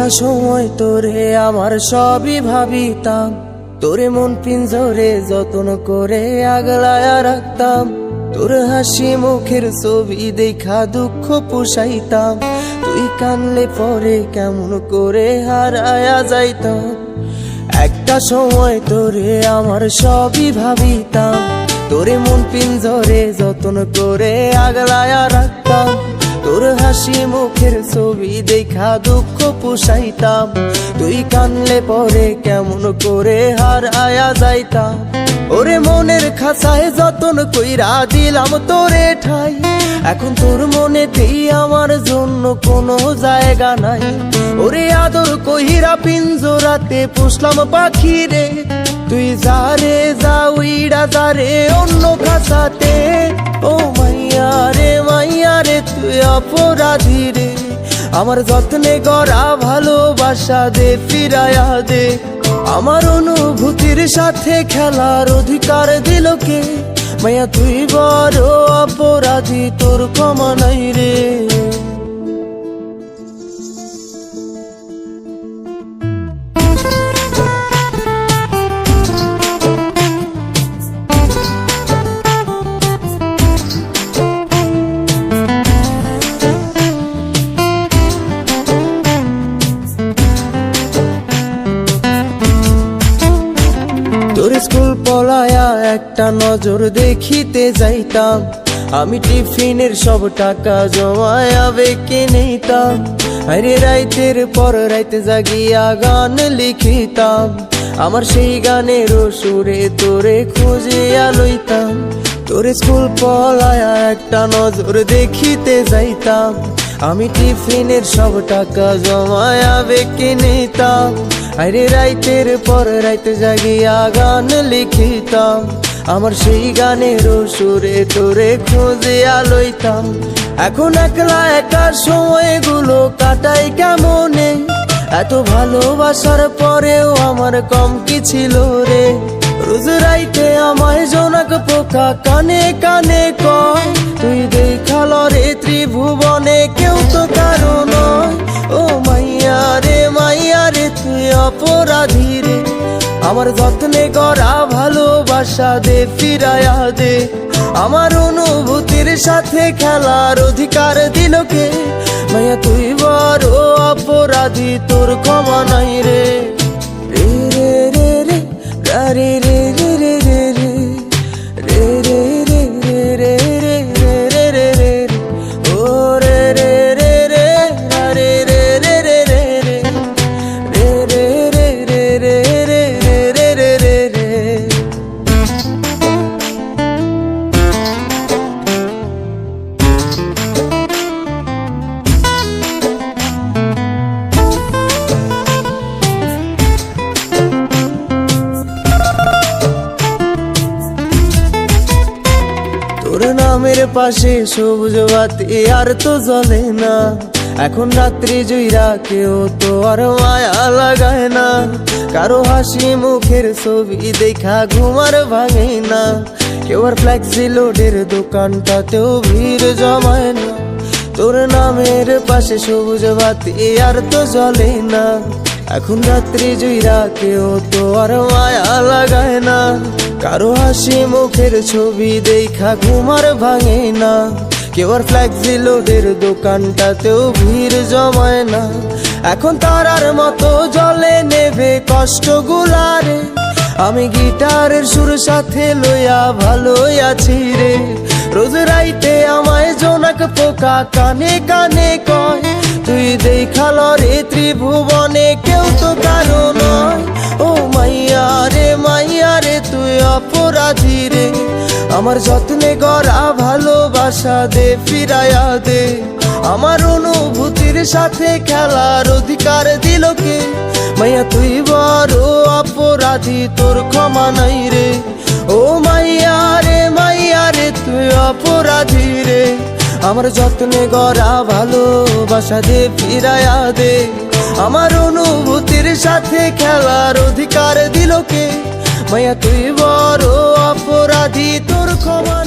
একটা সময় তোরে আমার সবই ভাবিতাম, তোরে মন পিঞ্জরে যত্ন করে আগলায়া রাখতাম। তোর হাসি মুখের ছবি দেখা দুঃখ পুষাইতাম, তুই কানলে পরে কেমন করে হারায়া যাইতাম। একটা সময় তোরে আমার সবই ভাবিতাম, তোরে মন পিঞ্জরে যত্ন করে আগলায়া রাখতাম। তোর হাসি মুখের ছবি দেখা দুঃখ পুষাইতাম, তুই কানলে পরে কেমন করে হারায়া যাইতাম। ওরে মনের খাঁচায় যতন কইরা দিলাম তোরে ঠাই, এখন তোর মনেতেই আমার জন্য কোনো জায়গা নাই। ওরে আদর কইরা পিঞ্জরাতে পুষলাম পাখি রে, তুই যারে যা উইড়া যারে অন্য খাঁচাতে। ও মাইয়া রে তুই অপরাধী রে, আমার যত্নে গড়া ভালোবাসা দে ফিরায়া দে। আমার অনুভূতির সাথে খেলার অধিকার দিল কে? মাইয়া তুই বড় অপরাধী, তোর ক্ষমা নাই রে। তোর স্কুল পলায়া একটা নজর দেখিতে যাইতাম, আমি টিফিনের সব টাকা জমায়া বেঁকে নিতাম। আরে রাইতের পর রাইতে জাগিয়া গান লিখিতাম, আমার সেই গানের সুরে তোরে খুঁজিয়া লইতাম। তোর স্কুল পলায়া একটা নজর দেখিতে যাইতাম, আমি টিফিনের সব টাকা জমায়া বেঁকে নিতাম। আরে রাইতের পর রাইতে জাগিয়া গান লিখিতাম, আমার সেই গানের সুরে তোরে খুঁজিয়া লইতাম। এখন একলা একা সময়গুলো কাটাই কেমনে, এত ভালোবাসার পরেও আমার কম কি ছিল রে। রোজ রাইতে আমায় জোনাক পোকা কানে কানে কয়, তুই দেখাল রে ত্রিভুবনে কেউ তো কারো নয়। ও মাইয়া রে তুই অপরাধী রে, আমার যত্নে গড়া ভালোবাসা দে ফিরায়া দে। আমার অনুভূতির সাথে খেলার অধিকার দিল কে? মাইয়া তুই বড় অপরাধী, তোর ক্ষমা নাই রে। রে রে রে রে রে রে রে রে রে রে রে রে রে রে রে রে রে ও রে রে রে রে রে রে রে রে রে রে রে রে রে রে রে রে রে। তোর নামের পাশে সবুজ বাতি আর তো জ্বলে না, এখন রাত্রি জুইরা কেউ তো আর মায়া লাগায় না। কারো হাসি মুখের ছবি দেখা ঘুমার ভাঙে না, কেউ আর ফ্লেক্সি লোডের দোকানটাতেও ভিড় জমায় না। তোর নামের পাশে সবুজ বাতি আর তো জ্বলে না, এখন রাত্রি জুইরা কেউ তো আর মায়া লাগায় না। কারো হাসি মুখের ছবি দেখা ঘুমার ভাঙে না, কেউ আর ফ্লেক্সি লোডের দোকানটাতেও ভিড় জমায় না। এখন তারার মতো জলে নেবে কষ্ট গুলারে, আমি গিটারের সুর সাথে লইয়া ভালোই আছি রে। রোজ রাইতে আমায় জোনাক পোকা কানে কানে কয়, তুই দেখাল রে ত্রিভুবনে কেউ তো কারো নয়। ও মাইয়া রে তুই অপরাধী রে, আমার যত্নে গড়া ভালোবাসা দে ফিরায়া দে। আমার অনুভূতির সাথে খেলার অধিকার দিল কে? মাইয়া তুই বড় অপরাধী, তোর ক্ষমা নাই রে। ও মাইয়া রে তুই অপরাধী রে, আমার যত্নে গড়া ভালোবাসা দে ফিরায়া দে। আমার অনুভূতির সাথে খেলার অধিকার দিল কে? মাইয়া তুই বড় অপরাধী, তোর ক্ষমা